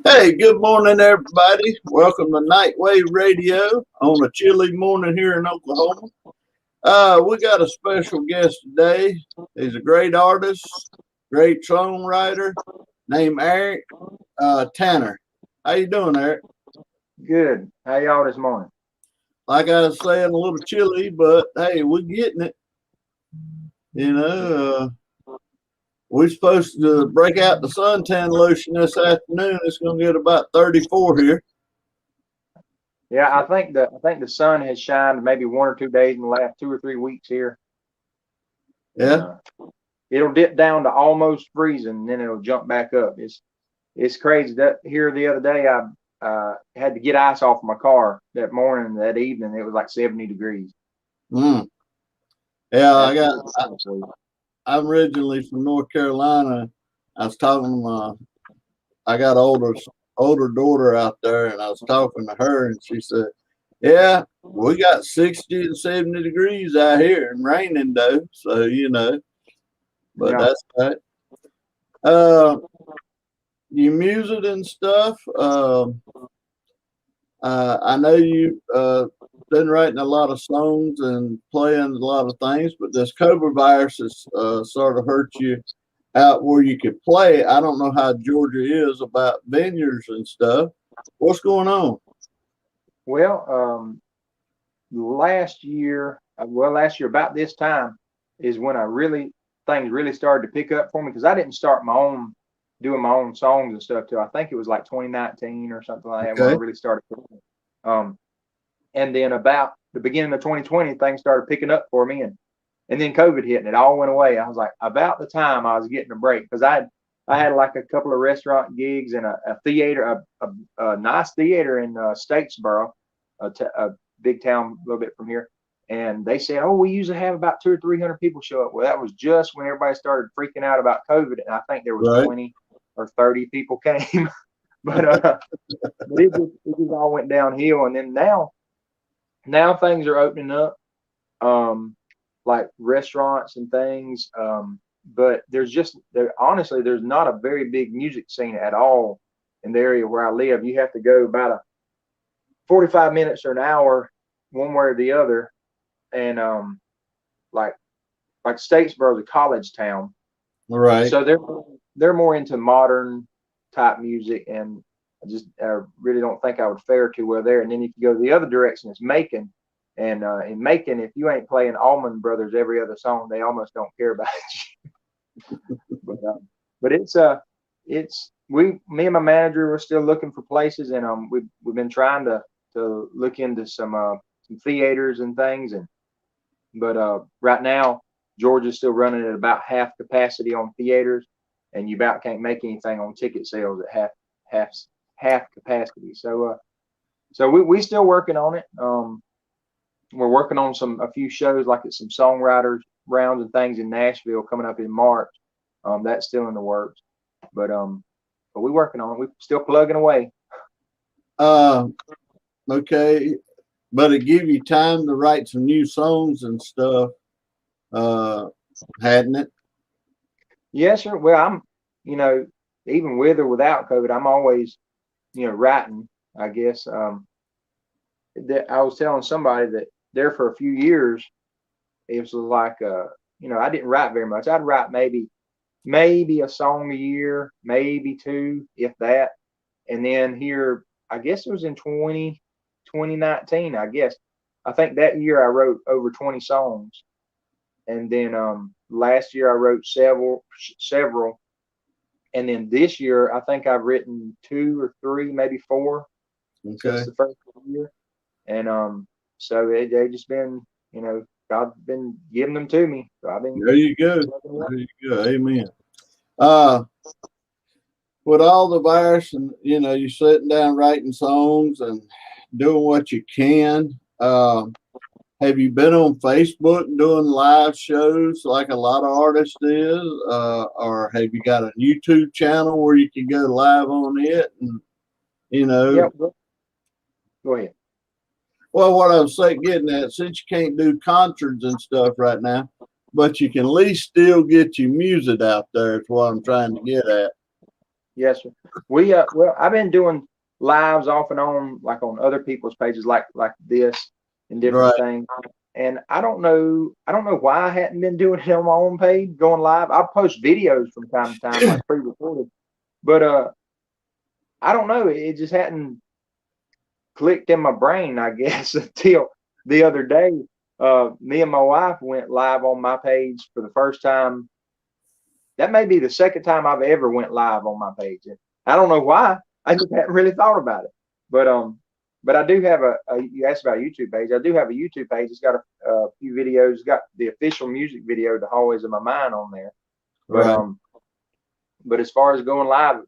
Hey, good morning, everybody. Welcome to Nightwave Radio on a chilly morning here in Oklahoma. We got a special guest today. He's a great artist, great songwriter named Eric Tanner. How you doing, Eric? Good. How y'all this morning? Like I was saying, a little chilly, but hey, we're getting it. You know, we're supposed to break out the suntan lotion this afternoon. It's going to get about 34 here. Yeah, I think the sun has shined maybe 1 or 2 days in the last 2 or 3 weeks here. Yeah. It'll dip down to almost freezing, and then it'll jump back up. It's crazy. That here the other day, I had to get ice off my car that morning, that evening. It was like 70 degrees. Mm. Yeah, That's I'm originally from North Carolina. I was talking to I got an older daughter out there, and I was talking to her, and she said, "Yeah, we got 60 and 70 degrees out here and raining though, so but yeah. that's right." Uh, your music and stuff. I know you been writing a lot of songs and playing a lot of things, but this COVID virus has sort of hurt you out where you could play. I don't know how Georgia is about vineyards and stuff. What's going on? Well, last year about this time is when things really started to pick up for me because I didn't start doing my own songs and stuff till I think it was like 2019 or something like that when I Okay. really started. Um, and then about the beginning of 2020, things started picking up for me, and then COVID hit and it all went away. I was like, about the time I was getting a break because I had like a couple of restaurant gigs and a theater, a nice theater in Statesboro, a big town a little bit from here. And they said, "Oh, we usually have about 200 or 300 people show up." Well, that was just when everybody started freaking out about COVID, and I think there was Right. 20 or 30 people came. But it just all went downhill, and then now things are opening up, like restaurants and things. But honestly, there's not a very big music scene at all in the area where I live. You have to go about a 45 minutes or an hour one way or the other, and like Statesboro is a college town, Right. so they're more into modern type music, and I really don't think I would fare too well there. And then if you go the other direction, it's Macon, and in Macon, if you ain't playing Allman Brothers every other song, they almost don't care about you. But it's me and my manager were still looking for places, and we've been trying to look into some theaters and things, but right now Georgia's still running at about half capacity on theaters, and you about can't make anything on ticket sales at half half capacity. So we still working on it. We're working on a few shows like some songwriters rounds and things in Nashville coming up in March. That's still in the works, but we're working on it. We're still plugging away. Uh, okay. But it give you time to write some new songs and stuff, uh, hadn't it? Yes, sir. Well, you know, even with or without COVID, I'm always, writing. I guess that I was telling somebody that there for a few years, it was like, I didn't write very much. I'd write maybe a song a year, maybe two, if that. And then here, I guess it was in 2019, I guess. I think that year I wrote over 20 songs. And then last year I wrote several. And then this year I think I've written two or three, maybe four Okay. since the first year. And so they just been, God's been giving them to me. So I've been. There you go. There you go. Amen. Uh, with all the virus and you're sitting down writing songs and doing what you can. Have you been on Facebook doing live shows like a lot of artists is, or have you got a YouTube channel where you can go live on it? And Yeah, go ahead. well, what I was saying, getting at, since you can't do concerts and stuff right now, but you can at least still get your music out there. Is what I'm trying to get at. Yes, sir. Well, I've been doing lives off and on, like on other people's pages, like this and different Right. things. And I don't know why I hadn't been doing it on my own page, going live. I post videos from time to time, like pre-recorded, but I don't know. It just hadn't clicked in my brain, I guess, until the other day. Me and my wife went live on my page for the first time. That may be the second time I've ever went live on my page. And I don't know why. I just hadn't really thought about it. But I do have you asked about a YouTube page. I do have a YouTube page. It's got a few videos. It's got the official music video, The Hallways of My Mind, on there. But Right. But as far as going live,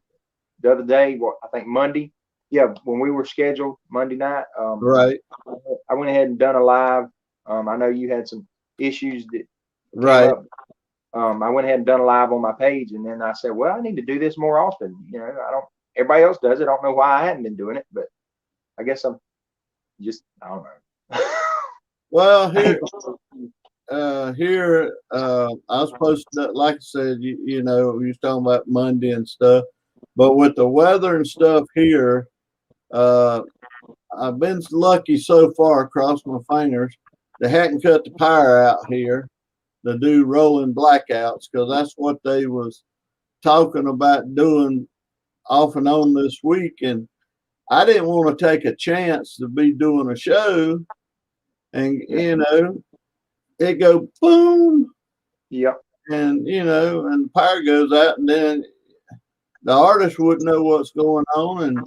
the other day, I think Monday, yeah, when we were scheduled Monday night, Right. I went ahead and done a live. I know you had some issues that came Right. up. I went ahead and done a live on my page, and then I said, well, I need to do this more often. You know, everybody else does it. I don't know why I hadn't been doing it, but I guess I don't know. Well, here, I was supposed to, like I said, you know, we was talking about Monday and stuff, but with the weather and stuff here, I've been lucky so far, across my fingers. They hadn't cut the power out here to do rolling blackouts, because that's what they was talking about doing off and on this week. And I didn't want to take a chance to be doing a show and, you know, it go boom. Yep. And, you know, and the power goes out, and then the artist wouldn't know what's going on. And,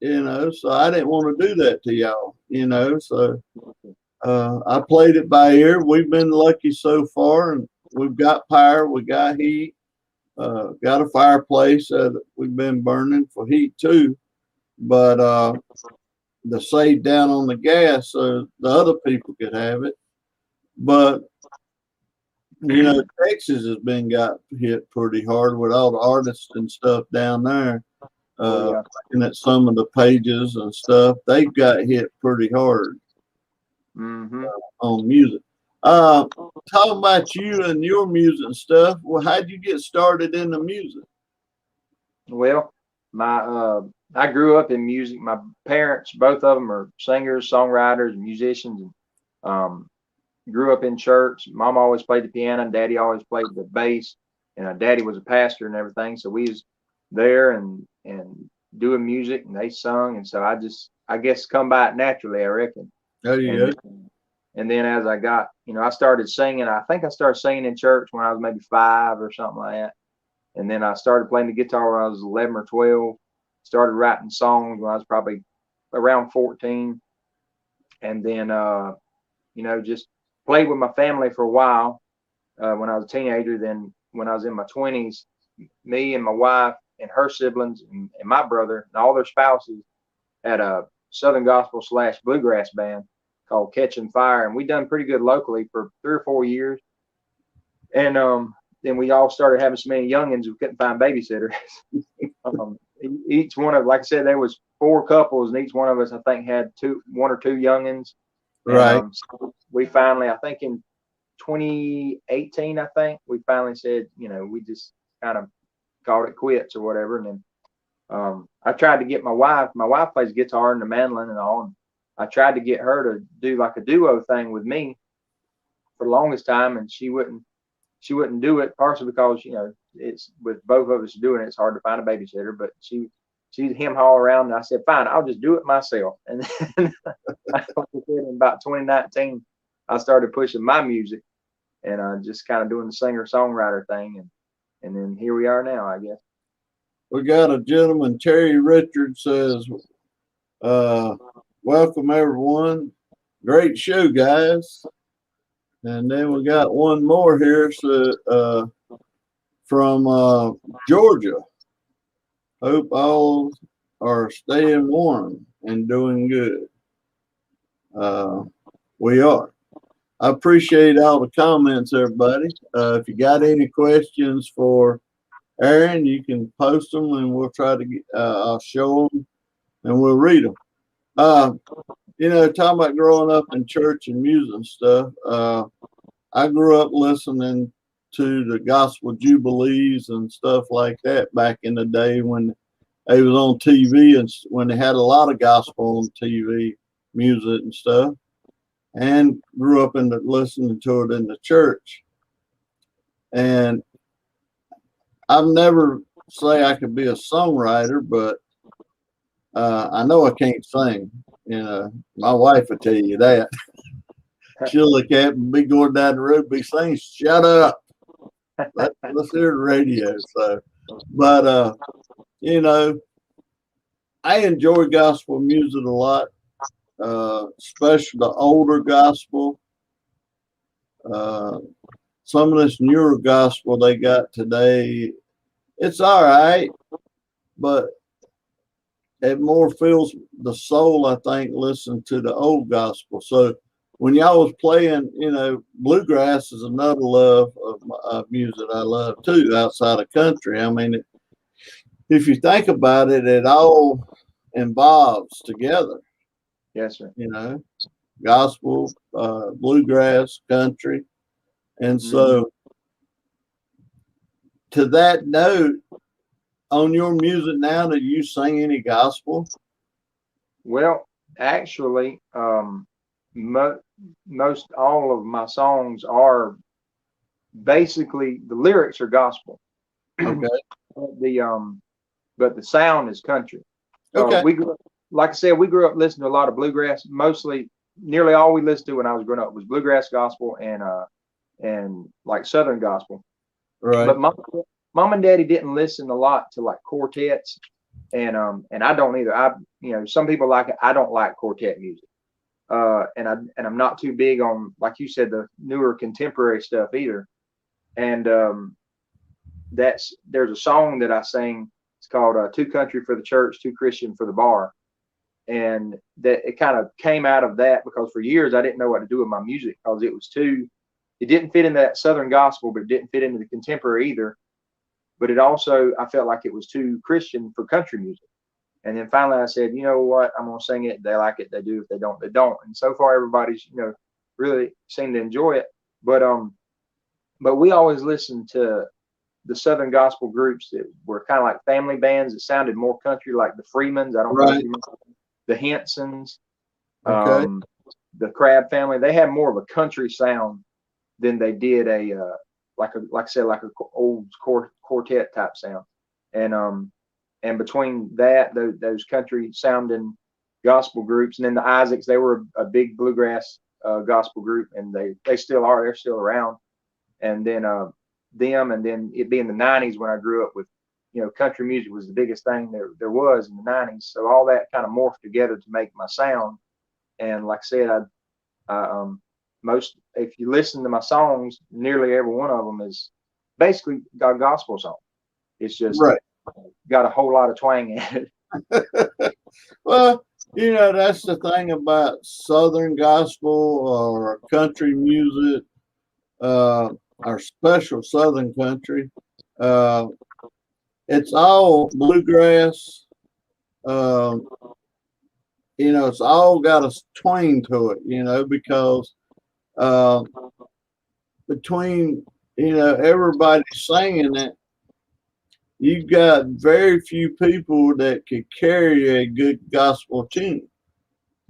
you know, so I didn't want to do that to y'all, you know. So I played it by ear. We've been lucky so far, and we've got power, we got heat, got a fireplace that we've been burning for heat too. But the save down on the gas so the other people could have it. But you know, Texas has been got hit pretty hard with all the artists and stuff down there. Yeah. Looking at some of the pages and stuff, they've got hit pretty hard on music. Talking about you and your music and stuff. Well, how'd you get started in the music? Well, I grew up in music. My parents, both of them, are singers, songwriters, musicians, and grew up in church. Mom always played the piano, and Daddy always played the bass. And Daddy was a pastor and everything, so we was there and doing music, and they sung, and so I guess come by it naturally, I reckon. Oh yeah. And then as I got, I started singing. I think I started singing in church when I was maybe 5 or something like that. And then I started playing the guitar when I was 11 or 12. Started writing songs when I was probably around 14. And then, just played with my family for a while when I was a teenager. Then when I was in my 20s, me and my wife and her siblings and my brother and all their spouses had a Southern gospel / bluegrass band called Catching Fire. And we done pretty good locally for 3 or 4 years. And then we all started having so many youngins we couldn't find babysitters. Each one of, like I said, there was 4 couples, and each one of us, I think, had 1 or 2 youngins. Right. So we finally, I think in 2018, I think we finally said, we just kind of called it quits or whatever. And then I tried to get my wife plays guitar and the mandolin and all. And I tried to get her to do like a duo thing with me for the longest time, and she wouldn't do it, partially because, it's with both of us doing it, it's hard to find a babysitter, but she'd hem haul around, and I said, fine, I'll just do it myself. And then in about 2019, I started pushing my music and just kind of doing the singer-songwriter thing. And then here we are now, I guess. We got a gentleman, Terry Richards, says, welcome everyone. Great show, guys. And then we got one more here, so, from Georgia. Hope all are staying warm and doing good. We are. I appreciate all the comments, everybody. If you got any questions for Aaron, you can post them, and we'll try to get, I'll show them, and we'll read them. Talking about growing up in church and music and stuff. I grew up listening to the gospel jubilees and stuff like that back in the day when they was on TV and when they had a lot of gospel on TV music and stuff, and grew up listening to it in the church. And I've never say I could be a songwriter, but I know I can't sing. You know, my wife will tell you that. She'll look at me, be going down the road, be saying, "Shut up. Let's hear the radio." So, but you know, I enjoy gospel music a lot, especially the older gospel. Some of this newer gospel they got today, it's all right, but it more fills the soul, I think, listen to the old gospel. So when y'all was playing, you know, bluegrass is another love of music I love too, outside of country. I mean, if you think about it, it all involves together. Yes, sir. You know, gospel, bluegrass, country. And so to that note, on your music now, do you sing any gospel? Well, actually, most all of my songs are basically, the lyrics are gospel. Okay. But the sound is country. Okay. Like I said, we grew up listening to a lot of bluegrass. Nearly all we listened to when I was growing up was bluegrass gospel and like Southern gospel. Right. But mom and daddy didn't listen a lot to like quartets, and I don't either. Some people like it. I don't like quartet music. And I'm not too big on, like you said, the newer contemporary stuff either. And there's a song that I sing. It's called "Too Country for the Church, Too Christian for the Bar," and that it kind of came out of that because for years I didn't know what to do with my music because it didn't fit into that Southern gospel, but it didn't fit into the contemporary either. But it also, I felt like it was too Christian for country music. And then finally I said, you know what, I'm going to sing it. They like it, they do. If they don't, they don't. And so far everybody's, really seemed to enjoy it. But we always listened to the Southern gospel groups that were kind of like family bands that sounded more country, like the Freemans. I don't know if you remember the Hensons, Okay. the Crabb family. They had more of a country sound than they did like I said, like a old quartet type sound. And between that, those country sounding gospel groups, and then the Isaacs, they were a big bluegrass gospel group, and they still are. They're still around. And then them, and then it being the 90s when I grew up with, country music was the biggest thing there was in the 90s. So all that kind of morphed together to make my sound. And like I said, if you listen to my songs, nearly every one of them is basically got a gospel song. It's just got a whole lot of twang in it. Well, that's the thing about Southern gospel or country music, or special Southern country. It's all bluegrass. It's all got a twang to it, because between, everybody singing it, you've got very few people that could carry a good gospel tune.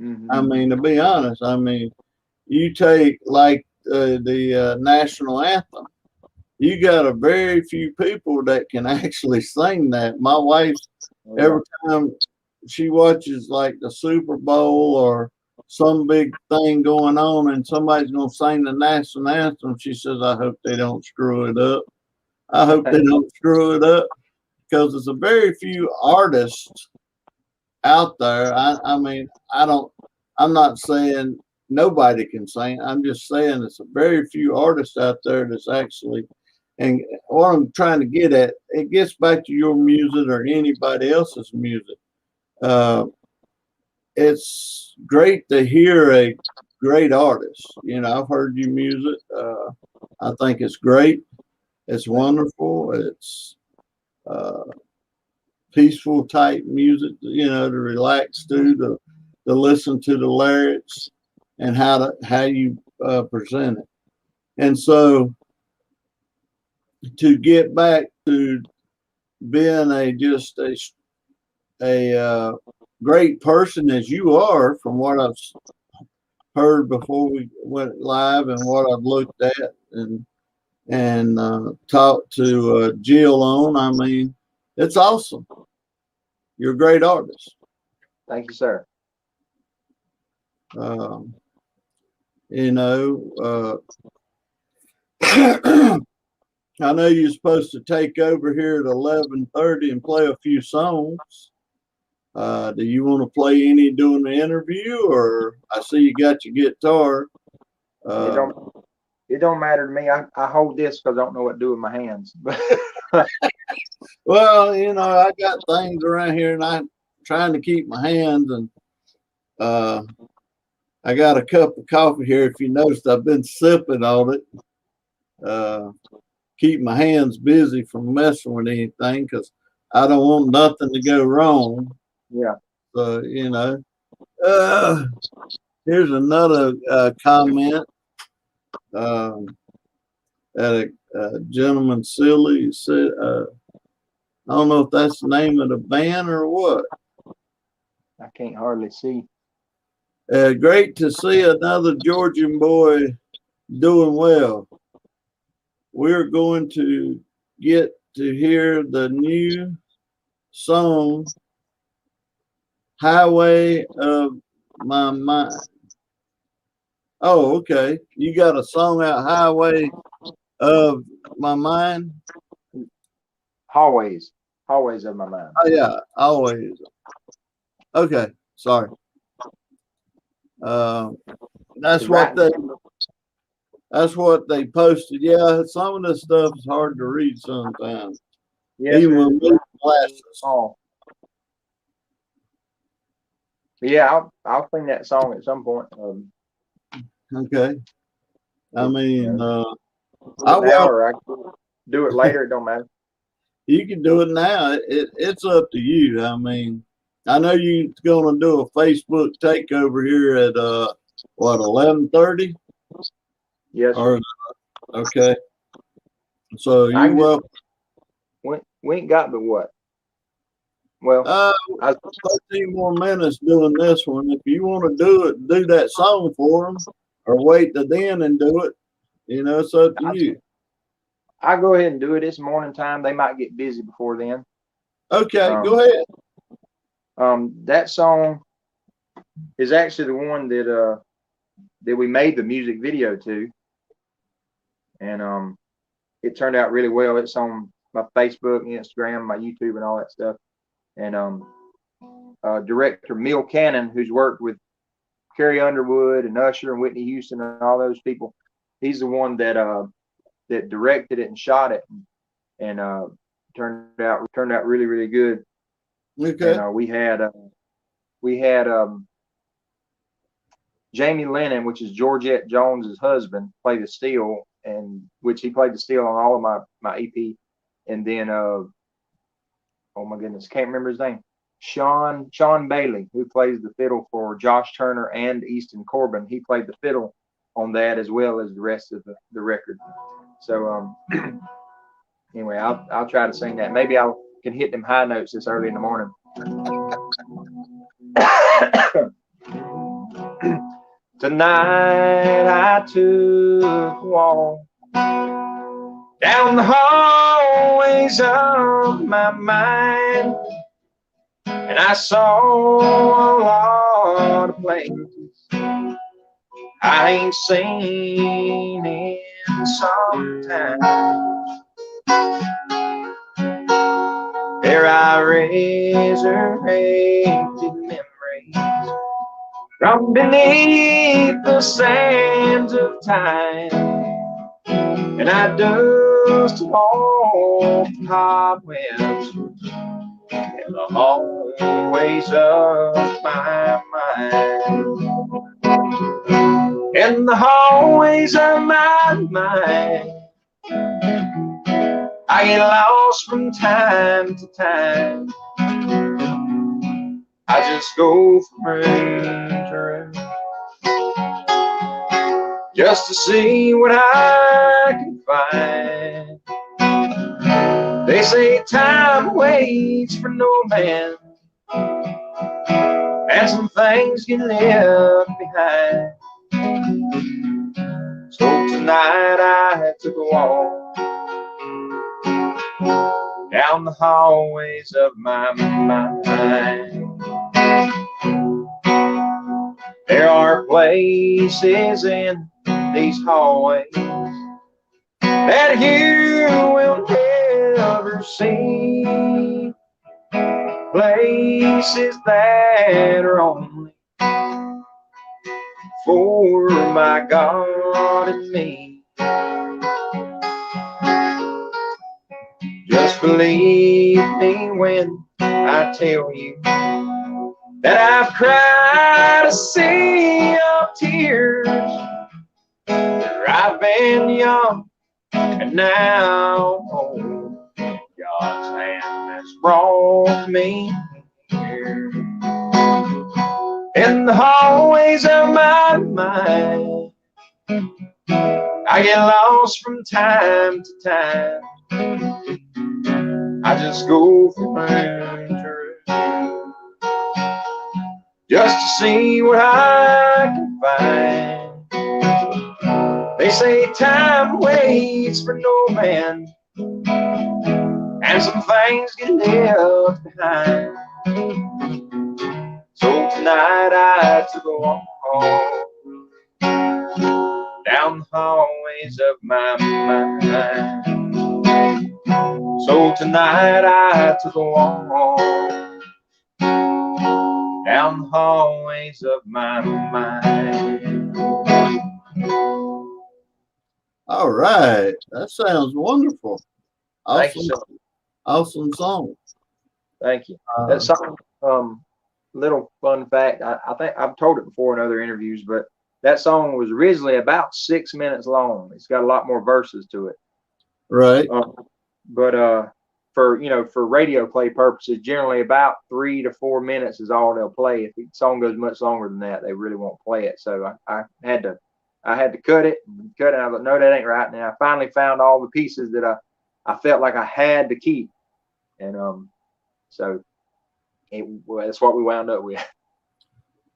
Mm-hmm. I mean, to be honest, you take like the national anthem, you got a very few people that can actually sing that. My wife, every time she watches like the Super Bowl or some big thing going on and somebody's going to sing the national anthem, she says, I hope they don't screw it up. I hope they don't screw it up, because there's a very few artists out there. I'm not saying nobody can sing. I'm just saying it's a very few artists out there that's actually, and what I'm trying to get at, it gets back to your music or anybody else's music. It's great to hear a great artist. I've heard your music. I think it's great. It's wonderful. It's peaceful type music, to relax to listen to the lyrics and how you present it. And so to get back to being a great person as you are, from what I've heard before we went live and what I've looked at and talked to Jill on. I mean, it's awesome. You're a great artist. Thank you, sir. You know, I know you're supposed to take over here at 11:30 and play a few songs. Do you want to play any during the interview, or I see you got your guitar? It don't matter to me. I hold this because I don't know what to do with my hands. Well, you know, I got things around here, and I'm trying to keep my hands. And I got a cup of coffee here. If you noticed, I've been sipping on it. Keep my hands busy from messing with anything, because I don't want nothing to go wrong. Yeah. So, you know, here's another comment. That a gentleman silly said, I don't know if that's the name of the band or what. I can't hardly see. Great to see another Georgian boy doing well. We're going to get to hear the new song, Highway of My Mind. Oh, okay. You got a song out, Highway of My Mind? Hallways of My Mind. Oh, yeah, always. Okay, sorry. That's what they posted. Yeah, some of this stuff is hard to read sometimes. Yes, even with glasses. Oh. Yeah, I'll sing that song at some point. Okay. I mean, I can do it later. It don't matter. You can do it now. It's up to you. I mean, I know you're going to do a Facebook takeover here at what, 11:30? Yes. Or, okay. So you welcome. We ain't got but what? Well, 13 more minutes doing this one. If you want to do that song for them, or wait to then and do it, you know, it's up to you. I'll go ahead and do it. It's morning time. They might get busy before then. Okay, go ahead. That song is actually the one that we made the music video to, and it turned out really well. It's on my Facebook, Instagram, my YouTube, and all that stuff. And director Mill Cannon, who's worked with Carrie Underwood and Usher and Whitney Houston and all those people, he's the one that directed it and shot it, and turned out really, really good. Okay. And we had Jamie Lennon, which is Georgette Jones's husband, play the steel, and which he played the steel on all of my EP. And then oh my goodness, can't remember his name. Sean Bailey, who plays the fiddle for Josh Turner and Easton Corbin, he played the fiddle on that as well as the rest of the record. So anyway, I'll try to sing that. Maybe I can hit them high notes this early in the morning. Tonight I took a walk down the hallways of my mind, and I saw a lot of places I ain't seen in some time. There I resurrected memories from beneath the sands of time, and I dusted off the cobwebs in the hallways of my mind. In the hallways of my mind, I get lost from time to time. I just go from room to room just to see what I can find. They say time waits for no man, and some things get left behind. So tonight I took a walk down the hallways of my mind. There are places in these hallways that you will never see, places that are only for my God and me. Just believe me when I tell you that I've cried a sea of tears. I've been young and now old. God's hand has brought me here. In the hallways of my mind, I get lost from time to time. I just go from room to room just to see what I can find. They say time waits for no man, and some things get left behind. So tonight I took a walk down the hallways of my mind. So tonight I took a walk down the hallways of my mind. All right, that sounds wonderful. Thank you, sir. Awesome song. Thank you. That song, little fun fact, I think I've told it before in other interviews, but that song was originally about 6 minutes long. It's got a lot more verses to it. Right. But for for radio play purposes, generally about 3 to 4 minutes is all they'll play. If the song goes much longer than that, they really won't play it. So I had to cut it. I was like, no, that ain't right. And I finally found all the pieces that I felt like I had to keep, and so that's what we wound up with.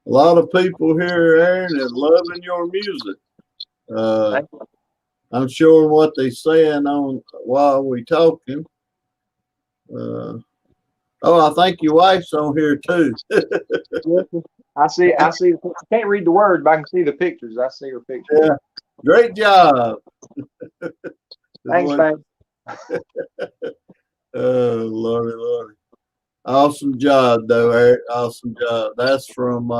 A lot of people here, Aaron, is loving your music. I'm sure what they saying on while we talking. I think your wife's on here too. I see. I can't read the words, but I can see the pictures. I see her pictures. Yeah, great job. Thanks, man. Oh, Lordy, Lordy. Awesome job, though, Eric. Awesome job. That's from,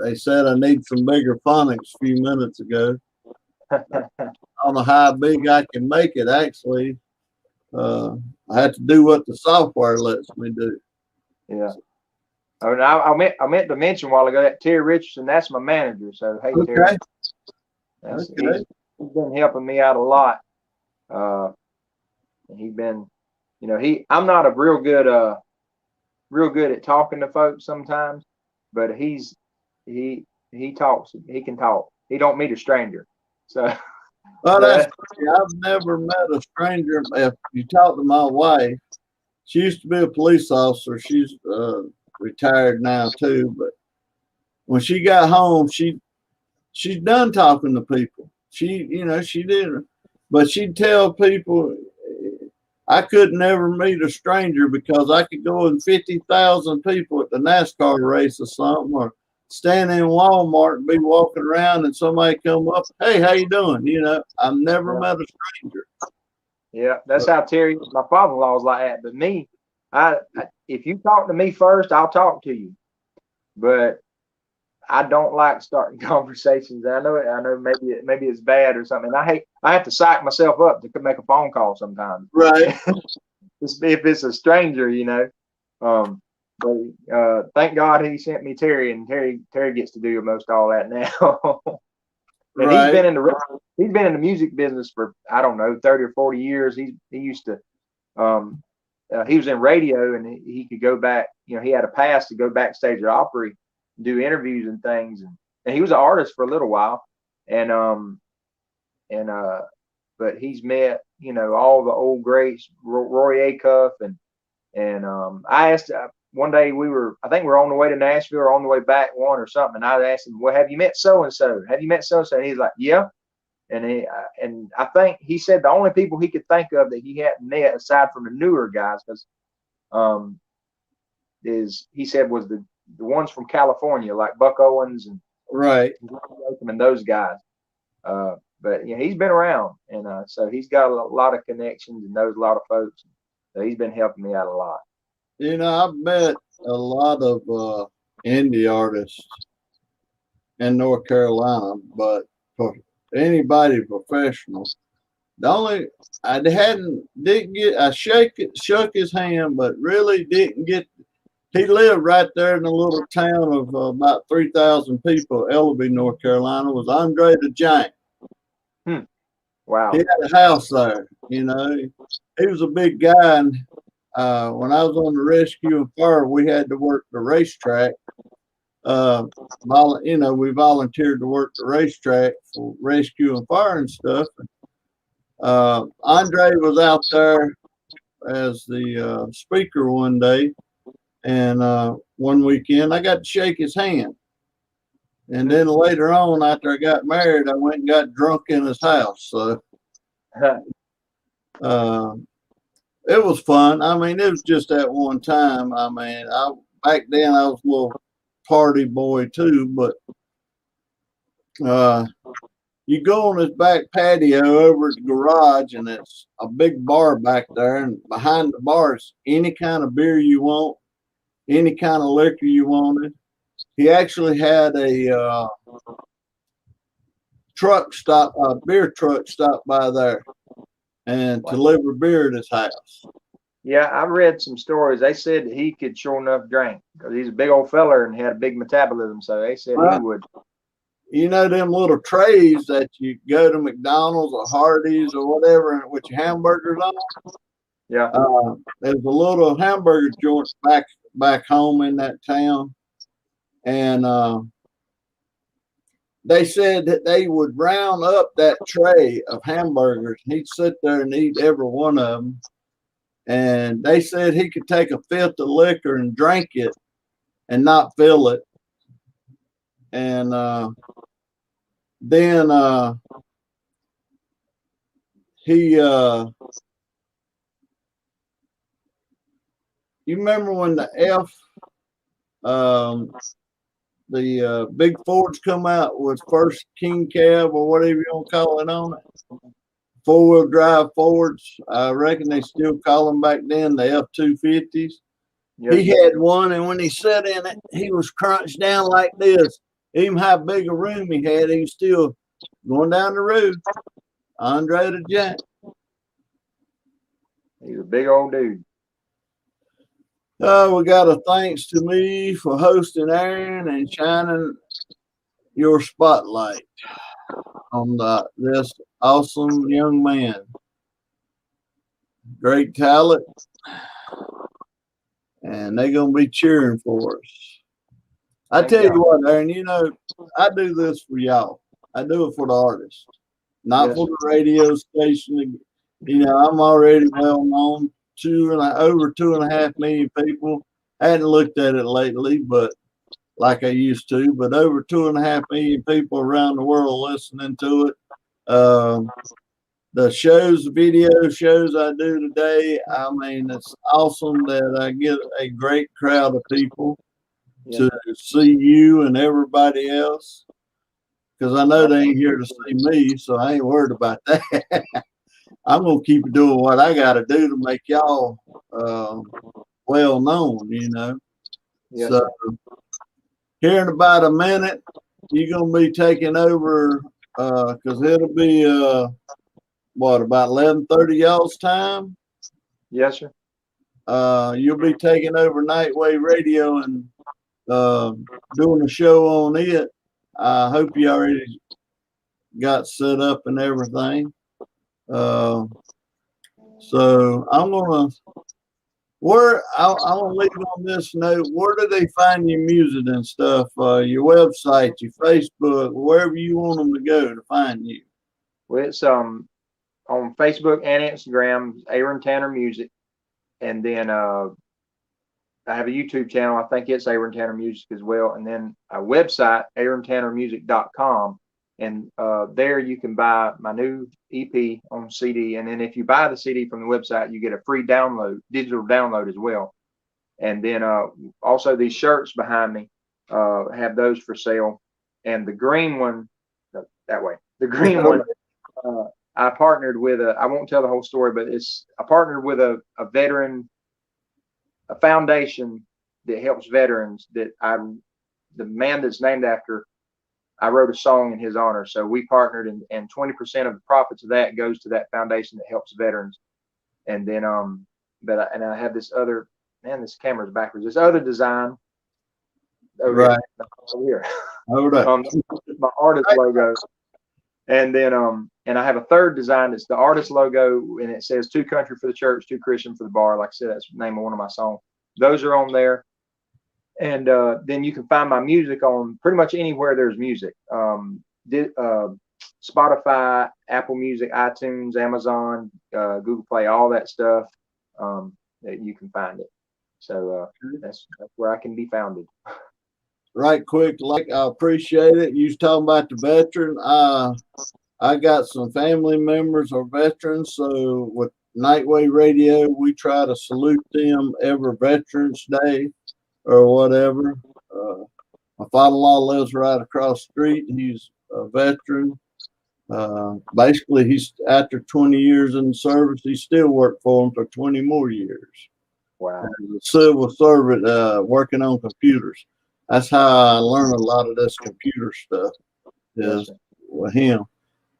they said I need some bigger phonics a few minutes ago. I don't know how big I can make it, actually. I have to do what the software lets me do. Yeah. Oh, I meant to mention a while ago that Terry Richardson, that's my manager. So, hey, Okay. Terry. Okay. He's been helping me out a lot. And he's been, I'm not a real good at talking to folks sometimes, but he talks, he can talk. He don't meet a stranger. So Well, that's crazy. I've never met a stranger. If you talk to my wife, she used to be a police officer. She's retired now too, but when she got home, she's done talking to people. She didn't, but she'd tell people, I could never meet a stranger because I could go in 50,000 people at the NASCAR race or something, or stand in Walmart and be walking around and somebody come up, hey, how you doing? I've never met a stranger. Yeah, that's how Terry, my father-in-law, was like that. But me, if you talk to me first, I'll talk to you. But I don't like starting conversations. I know maybe it's bad or something. I have to psych myself up to make a phone call sometimes. Right. If it's a stranger, But thank God he sent me Terry, and Terry gets to do most all that now. And right. he's been in the music business for, I don't know, 30 or 40 years. He used to he was in radio, and he could go back, he had a pass to go backstage at Opry, do interviews and things, and he was an artist for a little while, but but he's met, all the old greats, Roy Acuff, and I asked one day I think we were on the way to Nashville or on the way back one or something, and I asked him, well, have you met so and so? Have you met so and so? And he's like, yeah. And I think he said the only people he could think of that he hadn't met aside from the newer guys, because he said was the ones from California, like Buck Owens and right, and those guys. But he's been around, and so he's got a lot of connections and knows a lot of folks. So he's been helping me out a lot. I've met a lot of indie artists in North Carolina, but for anybody professional, I shook his hand, but really didn't get. He lived right there in a little town of about 3,000 people, Ellaby, North Carolina. Was Andre the Giant. Wow. He had a house there. He was a big guy, and when I was on the rescue and fire, we had to work the racetrack. We volunteered to work the racetrack for rescue and fire and stuff. Andre was out there as the speaker one day, and one weekend I got to shake his hand. And then later on, after I got married, I went and got drunk in his house. So it was fun. I mean, it was just that one time. I mean, back then I was a little party boy too, but you go on his back patio over at the garage, and it's a big bar back there, and behind the bar is any kind of beer you want, any kind of liquor you wanted. He actually had a beer truck stop by there and deliver beer at his house. Yeah, I read some stories. They said that he could sure enough drink because he's a big old feller and had a big metabolism. So they said he would. Them little trays that you go to McDonald's or Hardee's or whatever with your hamburgers on? Yeah. There's a little hamburger joint back home in that town. And they said that they would round up that tray of hamburgers. He'd sit there and eat every one of them. And they said he could take a fifth of liquor and drink it and not feel it. And then you remember when the big Fords come out with first King Cab or whatever you want to call it on it? 4-wheel drive Fords. I reckon they still call them back then the F-250s. Yep. He had one, and when he sat in it, he was crunched down like this. Even how big a room he had, he was still going down the road. Andre the Giant. He's a big old dude. We got a thanks to me for hosting Aaron and shining your spotlight on this awesome young man. Great talent. And they're going to be cheering for us. I tell you what, Aaron, I do this for y'all. I do it for the artists, not for the radio station. I'm already well known. Over 2.5 million people. I hadn't looked at it lately, but like I used to, but over 2.5 million people around the world listening to it. The video shows I do today, I mean, it's awesome that I get a great crowd of people to see you and everybody else, because I know they ain't here to see me, so I ain't worried about that. I'm going to keep doing what I got to do to make y'all well known, Yes. So here in about a minute, you're going to be taking over because it'll be, about 11:30 y'all's time? Yes, sir. You'll be taking over Nightwave Radio and doing a show on it. I hope you already got set up and everything. So I'm gonna leave on this note. Where do they find your music and stuff? Your website, your Facebook, wherever you want them to go to find you. Well, it's on on Facebook and Instagram, Aaron Tanner Music, and then I have a YouTube channel. I think it's Aaron Tanner Music as well, and then a website, aarontannermusic.com. And there you can buy my new EP on CD. And then if you buy the CD from the website, you get a free download, digital download as well. And then also these shirts behind me have those for sale. And the green one, that way, the green one, I partnered with I won't tell the whole story, but I partnered with a veteran, a foundation that helps veterans the man that's named after, I wrote a song in his honor. So we partnered, and 20% of the profits of that goes to that foundation that helps veterans. And then, and I have this other, man, this camera's backwards. This other design over here. My artist logo. And then, and I have a third design. It's the artist logo, and it says "Two Country for the Church, Two Christian for the Bar." Like I said, that's the name of one of my songs. Those are on there. And then you can find my music on pretty much anywhere there's music. Spotify, Apple Music, iTunes, Amazon, Google Play, all that stuff. That you can find it. So that's where I can be founded. Right quick, like, I appreciate it. You was talking about the veteran. I got some family members or veterans, so with Nightway Radio, we try to salute them every Veterans Day or whatever. My father-in-law lives right across the street. He's a veteran. Basically, he's after 20 years in the service, he still worked for him for 20 more years. Wow. As a civil servant, working on computers. That's how I learned a lot of this computer stuff is with him.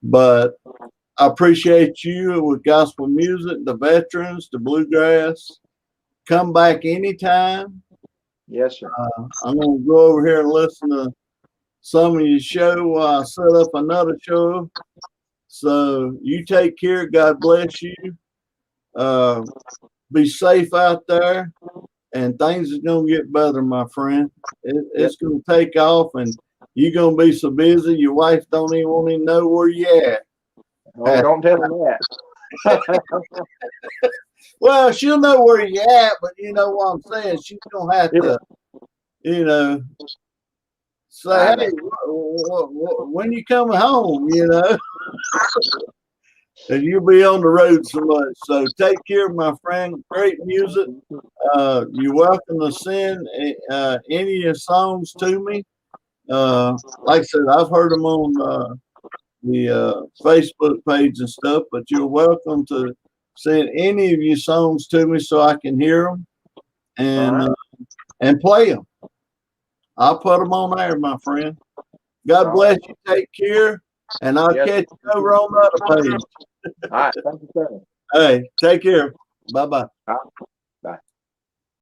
But I appreciate you with gospel music, the veterans, the bluegrass. Come back anytime. Yes, sir. I'm going to go over here and listen to some of your show while I set up another show. So you take care. God bless you. Be safe out there. And things is going to get better, my friend. It's going to take off, and you're going to be so busy, your wife don't even want to know where you at. Oh, don't tell her that. Well, she'll know where you at, but you know what I'm saying? She's going to have to, you know, say, hey, when you coming home, you know? And you'll be on the road so much. So take care, my friend. Great music. You're welcome to send any of your songs to me. Like I said, I've heard them on the Facebook page and stuff, but you're welcome to send any of your songs to me so I can hear them and play them. I'll put them on there, my friend. God bless you. Take care. And I'll catch you over on the other page. All right. Thank you, sir. Hey, take care. Bye-bye.